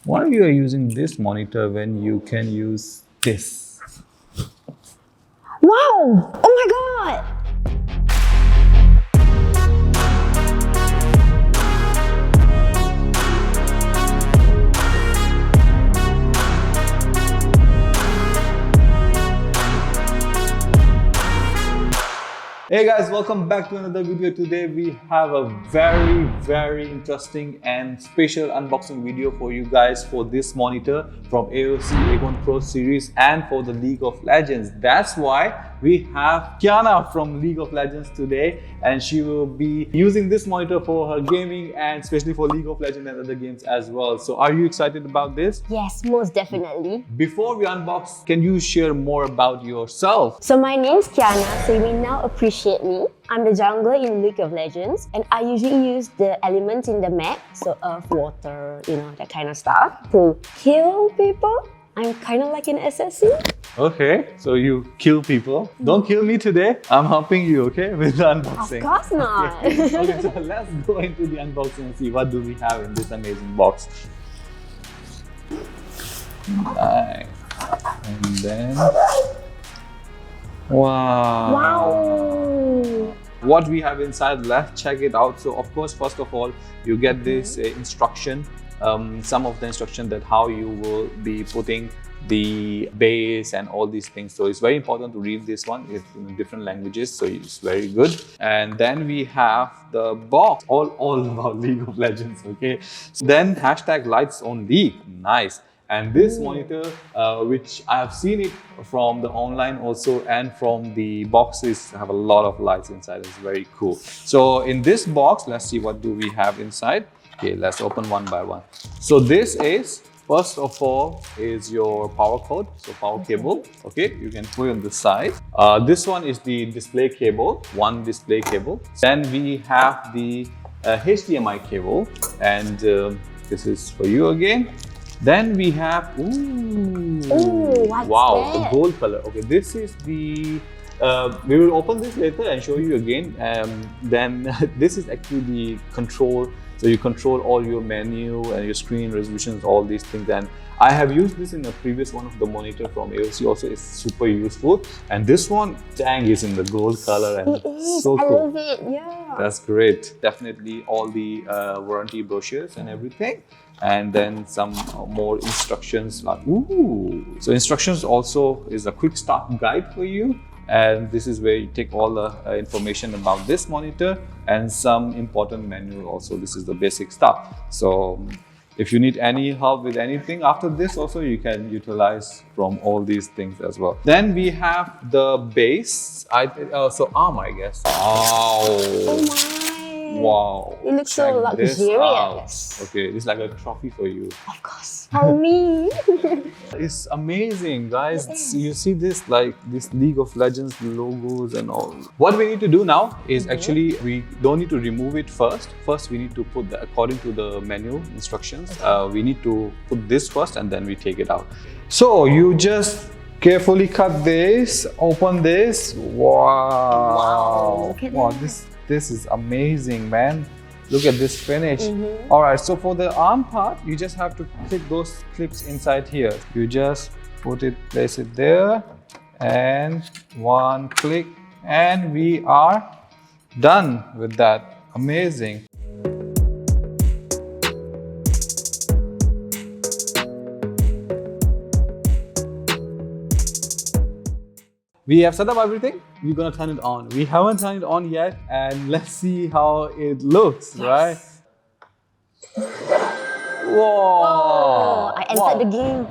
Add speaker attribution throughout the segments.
Speaker 1: Why you are using this monitor when you can use this?
Speaker 2: Wow! Oh my god!
Speaker 1: Hey guys, welcome back to another video. Today we have a very interesting and special unboxing video for you guys for this monitor from AOC AGON Pro series and for the League of Legends. That's why we have Kiana from League of Legends today, and she will be using this monitor for her gaming and especially for League of Legends and other games as well. So are you excited about this?
Speaker 2: Yes, most definitely.
Speaker 1: Before we unbox, can you share more about yourself?
Speaker 2: So my name's Kiana, so you may now appreciate me. I'm the jungler in League of Legends, and I usually use the elements in the map, so earth, water, that kind of stuff, to kill people. I'm kind of like an assassin.
Speaker 1: Okay, so you kill people. Don't kill me today. I'm helping you, okay, with the unboxing.
Speaker 2: Of course not.
Speaker 1: Okay, so let's go into the unboxing and see what do we have in this amazing box. Nice. And then... Wow! What we have inside, let's check it out. So of course, first of all, you get this instruction. Some of the instruction that how you will be putting the base and all these things. So it's very important to read this one. It's in different languages, so it's very good. And then we have the box, all about League of Legends. Okay. So then hashtag lights on League. Nice. And this monitor, which I have seen it from the online also and from the boxes, have a lot of lights inside. It's very cool. So in this box, let's see what do we have inside. Okay, let's open one by one. So this is, first of all, is your power cord, so power cable. Okay, you can put it on the side. This one is the display cable, one display cable. Then we have the HDMI cable, and this is for you again. Then we have, wow, the gold color. Okay, this is the, we will open this later and show you again. Then this is actually the control. So you control all your menu and your screen resolutions, all these things. And I have used this in a previous one of the monitor from AOC also. It's super useful. And this one, dang, is in the gold color and
Speaker 2: it is.
Speaker 1: So cool.
Speaker 2: I love it, yeah.
Speaker 1: That's great. Definitely all the warranty brochures and everything. And then some more instructions like, So instructions also is a quick start guide for you. And this is where you take all the information about this monitor and some important manual also. This is the basic stuff. So if you need any help with anything after this also, you can utilize from all these things as well. Then we have the base, so arm, I guess. Wow.
Speaker 2: Oh my.
Speaker 1: Wow.
Speaker 2: It looks so luxurious.
Speaker 1: Okay, it's like a trophy for you.
Speaker 2: Of course. For me.
Speaker 1: It's amazing, guys. You see this, like this League of Legends logos and all. What we need to do now is actually, we don't need to remove it first. First, we need to put the, according to the menu instructions, we need to put this first and then we take it out. So you just carefully cut this, open this. Wow.
Speaker 2: Look at
Speaker 1: wow,
Speaker 2: that.
Speaker 1: This is amazing, man. Look at this finish. All right, so for the arm part, you just have to click those clips inside here. You just put it, place it there, and one click, and we are done with that. Amazing. We have set up everything. We're gonna turn it on. We haven't turned it on yet, and let's see how it looks, right? Whoa!
Speaker 2: Oh, I entered the game.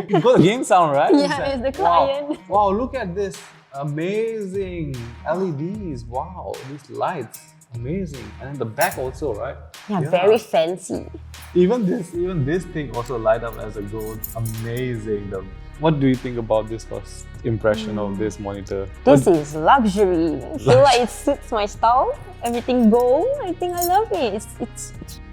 Speaker 1: You got the game sound, right?
Speaker 2: Yeah, it's the client.
Speaker 1: Wow, look at this amazing LEDs. Wow, these lights, amazing. And then the back also, right?
Speaker 2: Yeah, very fancy.
Speaker 1: Even this thing also light up as a gold. Amazing. The What do you think about this first impression of this monitor?
Speaker 2: This is luxury. I feel like it suits my style. Everything gold. I think I love it.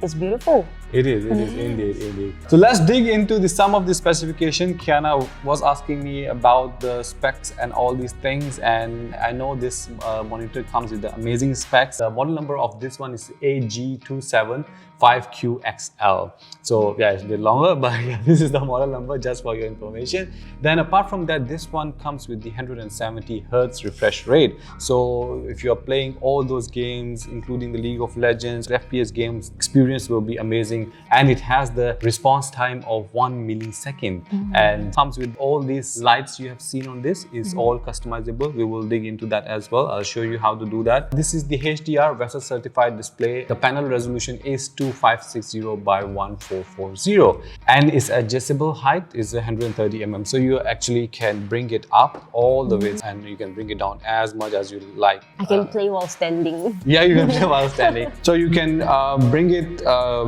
Speaker 2: It's beautiful.
Speaker 1: It is indeed. So let's dig into some of the specification. Kiana was asking me about the specs and all these things, and I know this monitor comes with the amazing specs. The model number of this one is Ag275QXL. So yeah, it's a bit longer, but yeah, this is the model number just for your information. Then apart from that, this one comes with the 170 Hz refresh rate. So if you're playing all those games, including the League of Legends, FPS games, experience will be amazing. And it has the response time of 1 millisecond and comes with all these lights you have seen on this is all customizable. We will dig into that as well. I'll show you how to do that. This is the HDR Vesa certified display. The panel resolution is 2560 by 1440 and its adjustable height is 130 mm. So you actually can bring it up all the way and you can bring it down as much as you like.
Speaker 2: I can play while standing.
Speaker 1: Yeah, you can play while standing. So you can bring it,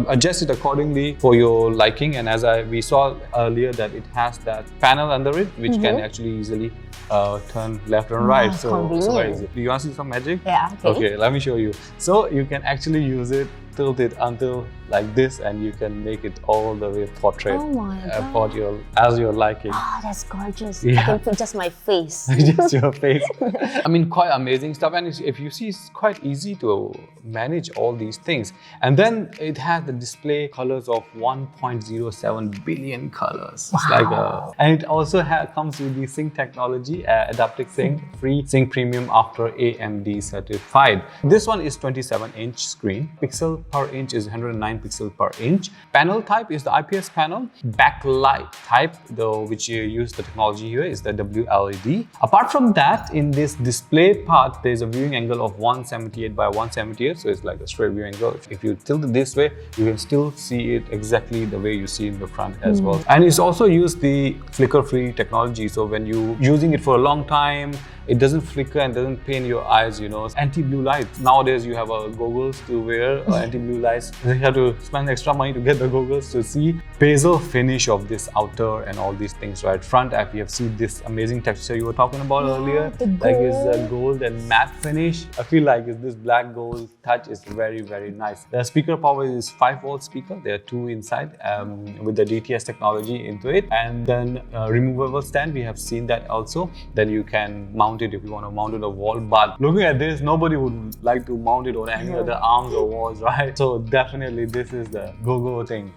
Speaker 1: adjust it accordingly for your liking, and as we saw earlier that it has that panel under it which can actually easily turn left and right. So very easy. Do you want to see some magic?
Speaker 2: Yeah.
Speaker 1: Okay, let me show you. So you can actually use it, tilt it until like this, and you can make it all the way portrait as your liking.
Speaker 2: Oh, that's gorgeous.
Speaker 1: Yeah.
Speaker 2: I can put just my face.
Speaker 1: Just your face. I mean, quite amazing stuff, and if you see, it's quite easy to manage all these things. And then it has the display colors of 1.07 billion colors. It's like and it also comes with the sync technology, adaptive sync, free sync premium after AMD certified. This one is 27-inch screen. Pixel per inch is 109 pixel per inch. Panel type is the IPS panel. Backlight type, though, which you use the technology here, is the WLED. Apart from that, in this display part, there is a viewing angle of 178 by 178, so it's like a straight view angle. If you tilt it this way, you can still see it exactly the way you see in the front as well. And it's also used the flicker-free technology, so when you're using it for a long time, it doesn't flicker and doesn't pain your eyes, you know. Anti-blue light. Nowadays, you have goggles to wear, anti-blue lights. You have to spend extra money to get the goggles to see. Bezel finish of this outer and all these things, right? Front, we have seen this amazing texture you were talking about earlier. Like it's a gold and matte finish. I feel like this black gold touch is very, very nice. The speaker power is 5-volt speaker. There are two inside with the DTS technology into it. And then removable stand, we have seen that also. Then you can mount it if you want to mount it on a wall, but looking at this, nobody would like to mount it on any other arms or walls, right? So definitely this is the go-go thing.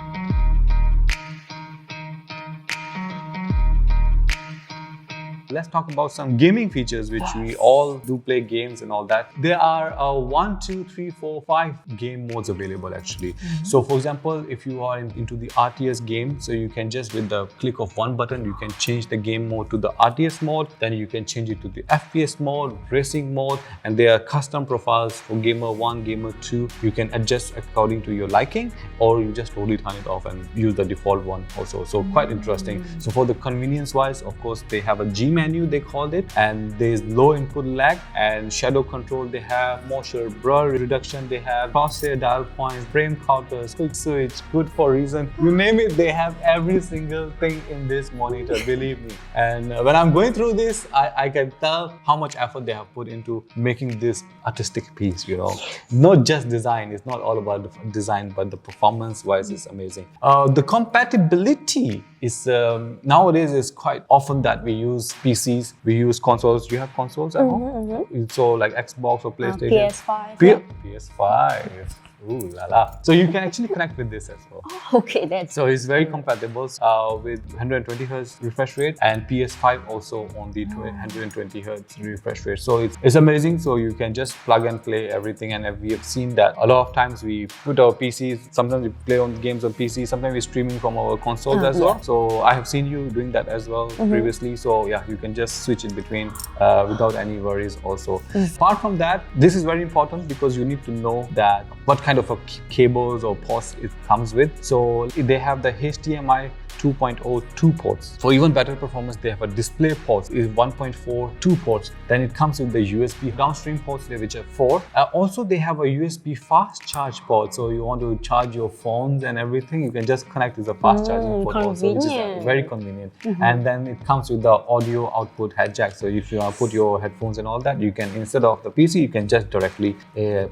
Speaker 1: Let's talk about some gaming features, which we all do play games and all that. There are 1, 2, 3, 4, 5 game modes available actually. So for example, if you are into the RTS game, so you can just with the click of one button, you can change the game mode to the RTS mode, then you can change it to the FPS mode, racing mode, and there are custom profiles for gamer 1, gamer 2. You can adjust according to your liking, or you just totally turn it off and use the default one also. So quite interesting. So for the convenience wise, of course, they have a G menu, they called it, and there's low input lag and shadow control. They have motion blur reduction, they have crosshair dial points, frame counters, quick switch, good for reason, you name it, they have every single thing in this monitor, believe me. And when I'm going through this, I can tell how much effort they have put into making this artistic piece, you know. Not just design, it's not all about the design, but the performance wise is amazing. The compatibility is nowadays is quite often that we use PCs, we use consoles. Do you have consoles at home? So like Xbox or PlayStation?
Speaker 2: PS5.
Speaker 1: PS5. Ooh la la. So you can actually connect with this as well.
Speaker 2: Oh, okay, that's
Speaker 1: so it's very compatible with 120 Hz refresh rate, and PS5 also on the 120 Hz refresh rate. So it's amazing. So you can just plug and play everything, and we have seen that a lot of times we put our PCs, sometimes we play on games on PC, sometimes we're streaming from our consoles as well. So I have seen you doing that as well previously. So yeah, you can just switch in between without any worries also. Apart from that, this is very important because you need to know that what kind of cables or ports it comes with. So they have the HDMI 2.0 2 ports. For even better performance, they have a display ports is 1.4 2 ports. Then it comes with the USB downstream ports which are 4. Also they have a USB fast charge port, so you want to charge your phones and everything, you can just connect with a fast charging port also, which is very convenient. And then it comes with the audio output head jack, so if you put your headphones and all that, you can, instead of the PC, you can just directly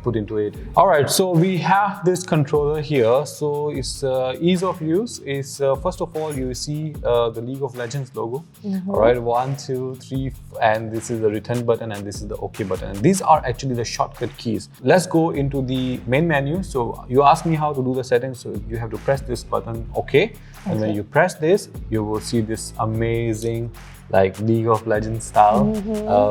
Speaker 1: put into it. All right, so we have this controller here. So it's ease of use is first of all, you see the League of Legends logo. All right, 1 2 3, and this is the return button and this is the OK button, and these are actually the shortcut keys. Let's go into the main menu. So you asked me how to do the settings, so you have to press this button OK, and when you press this, you will see this amazing like League of Legends style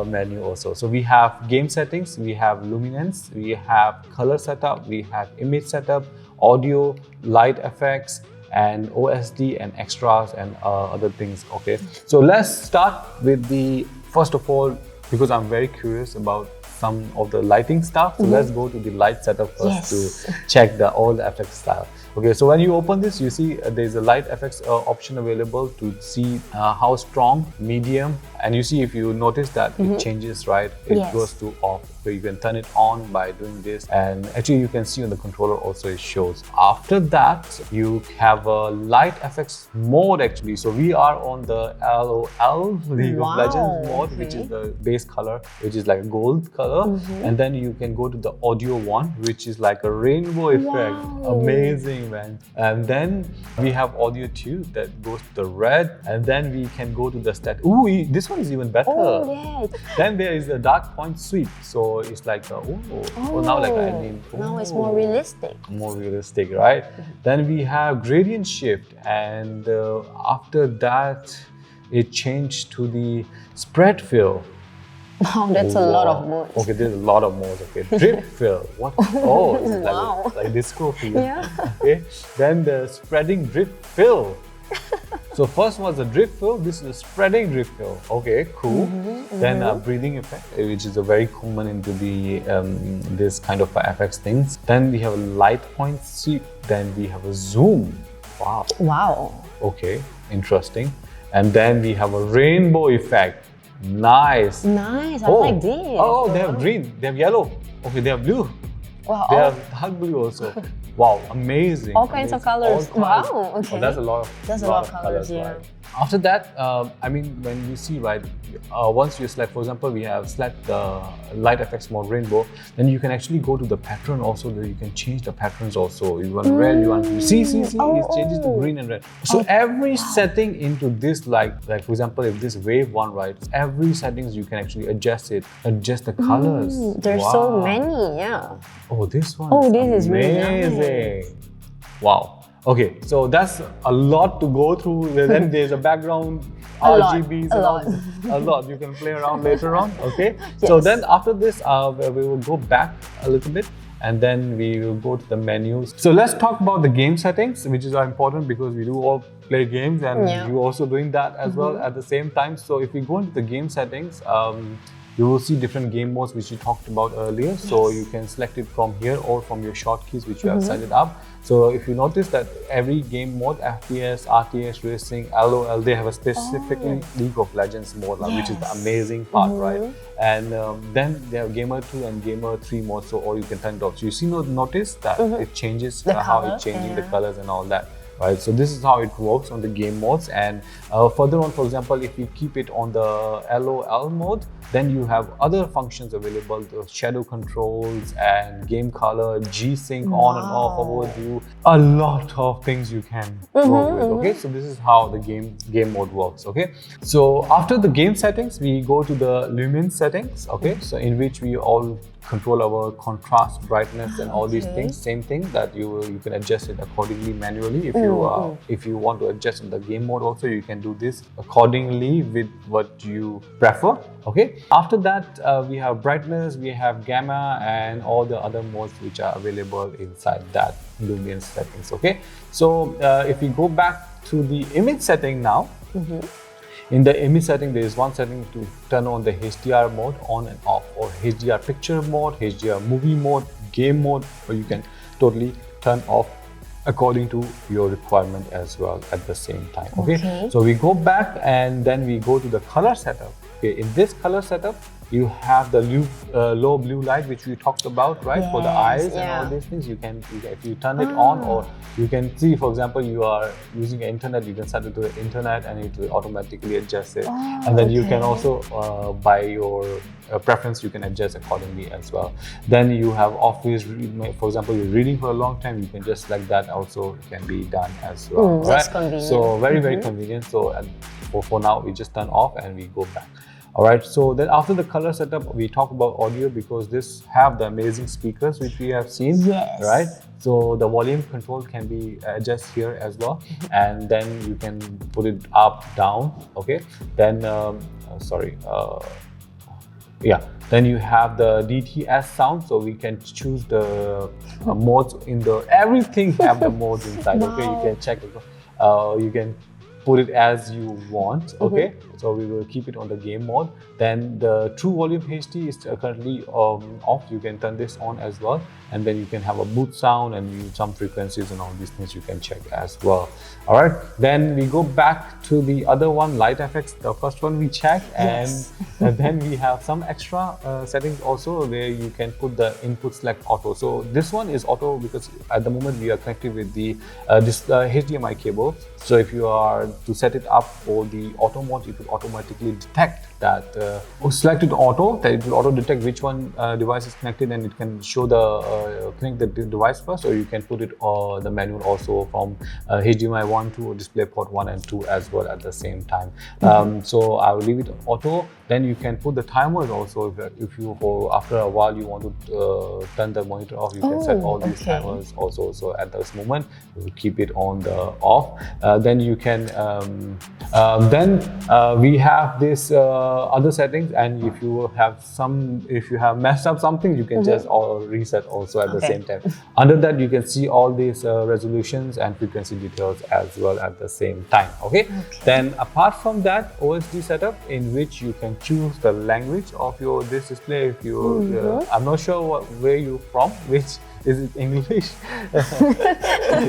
Speaker 1: menu also. So we have game settings, we have luminance, we have color setup, we have image setup, audio, light effects, and OSD and extras and other things. Okay, so let's start with the, first of all, because I'm very curious about some of the lighting stuff, so let's go to the light setup first to check all the effects style. Okay, so when you open this, you see there's a light effects option available to see how strong, medium, and you see, if you notice that it changes, right? It goes to off. So you can turn it on by doing this, and actually you can see on the controller also it shows. After that, you have a light effects mode actually. So we are on the LOL, League of Legends mode, which is the base color, which is like a gold color. And then you can go to the audio one, which is like a rainbow effect. Amazing, man. And then we have audio 2 that goes to the red, and then we can go to the stat. Ooh, this one is even better. Then there is a dark point sweep. So it's like now like I mean,
Speaker 2: now it's more realistic.
Speaker 1: More realistic, right? Then we have gradient shift, and after that it changed to the spread fill.
Speaker 2: Wow, that's a lot of modes.
Speaker 1: Okay, there's a lot of modes. Okay, drip fill. What? Oh, it's like disco feel. Okay. Then the spreading drip fill. So first was the drip fill. This is the spreading drip fill. Okay, cool. Then breathing effect, which is a very common into the this kind of FX things. Then we have a light point sweep. Then we have a zoom. Wow. Okay, interesting. And then we have a rainbow effect. Nice.
Speaker 2: I like this.
Speaker 1: Oh, they have green, they have yellow. Okay, they have blue.
Speaker 2: Wow.
Speaker 1: They have dark blue also. Wow, amazing.
Speaker 2: All kinds of colors. Wow. Okay.
Speaker 1: Oh, that's a lot of colors.
Speaker 2: Yeah.
Speaker 1: Right? After that, I mean, when you see, right, once you select, for example, we have select the light effects mode rainbow, then you can actually go to the pattern also. You can change the patterns also. You want red, you want see, it changes to green and red. So every setting into this, like for example, if this wave one, right, every settings you can actually adjust the colors.
Speaker 2: There's so many,
Speaker 1: Oh, this one.
Speaker 2: Oh, this is really
Speaker 1: amazing. Wow. Okay, so that's a lot to go through. Then there's a background, RGBs, a lot. You can play around later on. Okay, so then after this, we will go back a little bit, and then we will go to the menus. So let's talk about the game settings, which is important because we do all play games, and you also doing that as well at the same time. So if we go into the game settings, you will see different game modes which we talked about earlier. So you can select it from here or from your shortkeys which you have set it up. So if you notice that every game mode, FPS, RTS, Racing, LOL, they have a specifically League of Legends mode, which is the amazing part, right? And then they have Gamer 2 and Gamer 3 mode, so or you can turn it off. So you see, notice that it changes how it's changing the colors and all that. Right, so this is how it works on the game modes, and further on, for example, if you keep it on the LOL mode, then you have other functions available, the shadow controls and game color, G-Sync on and off, overview, a lot of things you can work with. Okay, so this is how the game mode works. Okay, so after the game settings, we go to the lumen settings. Okay, so in which we all control our contrast, brightness, and all these things. Same thing that you can adjust it accordingly manually. If you want to adjust in the game mode also, you can do this accordingly with what you prefer. Okay. After that, we have brightness, we have gamma, and all the other modes which are available inside that lumen settings. Okay. So if we go back to the image setting now. In the image setting, there is one setting to turn on the HDR mode on and off, or HDR picture mode, HDR movie mode, game mode, or you can totally turn off according to your requirement as well at the same time.
Speaker 2: Okay.
Speaker 1: So we go back and then we go to the color setup. Okay, in this color setup, you have the low blue light, which we talked about, right?
Speaker 2: Yes,
Speaker 1: for the eyes and all these things. If you turn it on, or you can see, for example, you are using internet, you can set it to the internet and it will automatically adjust it. And then you can also, by your preference, you can adjust accordingly as well. Then you have office, for example, you're reading for a long time, you can just select that also, can be done as well.
Speaker 2: That's convenient.
Speaker 1: So very convenient. So for now, we just turn off and we go back. All right, so then after the color setup, we talk about audio, because this have the amazing speakers which we have seen, right? So the volume control can be adjusted here as well, and then you can put it up, down. Okay, then then you have the DTS sound, so we can choose the modes in the, everything have the modes inside. Okay, you can check it. You can put it as you want. Okay, so we will keep it on the game mode. Then the True Volume HD is currently off. You can turn this on as well, and then you can have a boot sound and some frequencies and all these things you can check as well. All right, then we go back to the other one, light effects, the first one we checked, and then we have some extra settings also where you can put the input select auto. So this one is auto because at the moment we are connected with the HDMI cable. So if you are to set it up for the auto mode, it will automatically detect that select it auto, that it will auto detect which one device is connected, and it can show the connect the device first, or you can put it the manual also from HDMI 1 to DisplayPort 1 and 2 as well at the same time. So I will leave it auto. Then you can put the timers also. If you after a while you want to turn the monitor off, you can set all these timers also. So at this moment, we will keep it on the off. Then you can we have this other settings, and if you have messed up something, you can just reset also at the same time. Under that, you can see all these resolutions and frequency details as well at the same time. Okay. Then apart from that, OSD setup, in which you can choose the language of this display. If you I'm not sure where you're from, which is it English,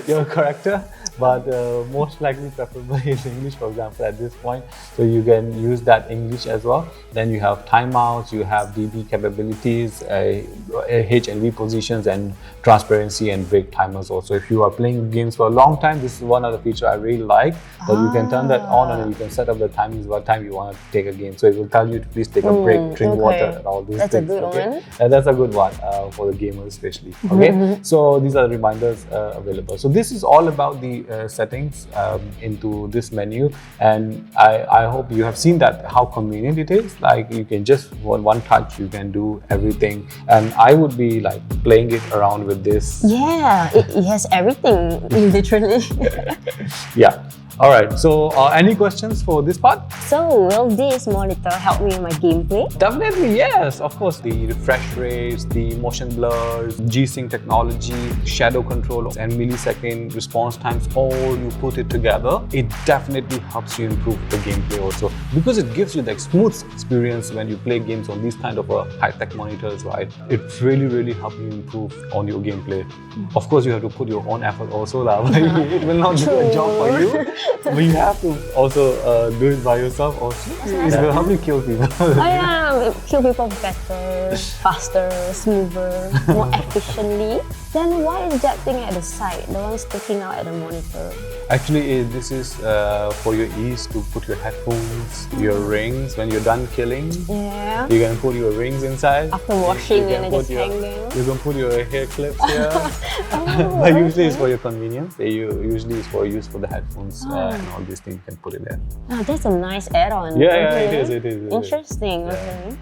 Speaker 1: your character, but most likely preferable is English, for example, at this point. So you can use that English as well. Then you have timeouts, you have DB capabilities, H and V positions, and transparency and break timers also. If you are playing games for a long time, this is one of the features I really like, that you can turn that on and you can set up the timings what time you want to take a game. So it will tell you to please take a break, drink water, and all these things.
Speaker 2: That's a good one.
Speaker 1: And that's a good one for the gamers especially. Okay, so these are the reminders available. So this is all about the settings into this menu, and I hope you have seen that how convenient it is. Like you can just one touch, you can do everything, and I would be like playing it around with this.
Speaker 2: Yeah, it has everything literally.
Speaker 1: Yeah. All right, so any questions for this part?
Speaker 2: So will this monitor help me in my gameplay?
Speaker 1: Definitely, yes. Of course, the refresh rates, the motion blurs, G-Sync technology, shadow control, and millisecond response times, all you put it together, it definitely helps you improve the gameplay also, because it gives you the smooth experience when you play games on these kind of high-tech monitors, right? It really helps you improve on your gameplay. Of course, you have to put your own effort also, it will not do a job for you. But you have to also do it by yourself also. It will help you kill people.
Speaker 2: Kill people better, faster, smoother, more efficiently. Then why is that thing at the side, the one sticking out at the monitor?
Speaker 1: Actually, this is for your ease to put your headphones, your rings. When you're done killing, you can put your rings inside.
Speaker 2: After washing, and just hang them.
Speaker 1: You can put your hair clips here. But usually it's for your convenience. Usually it's for use for the headphones and all these things. You can put it there.
Speaker 2: That's a nice add-on.
Speaker 1: Yeah, it is.
Speaker 2: Interesting. Okay.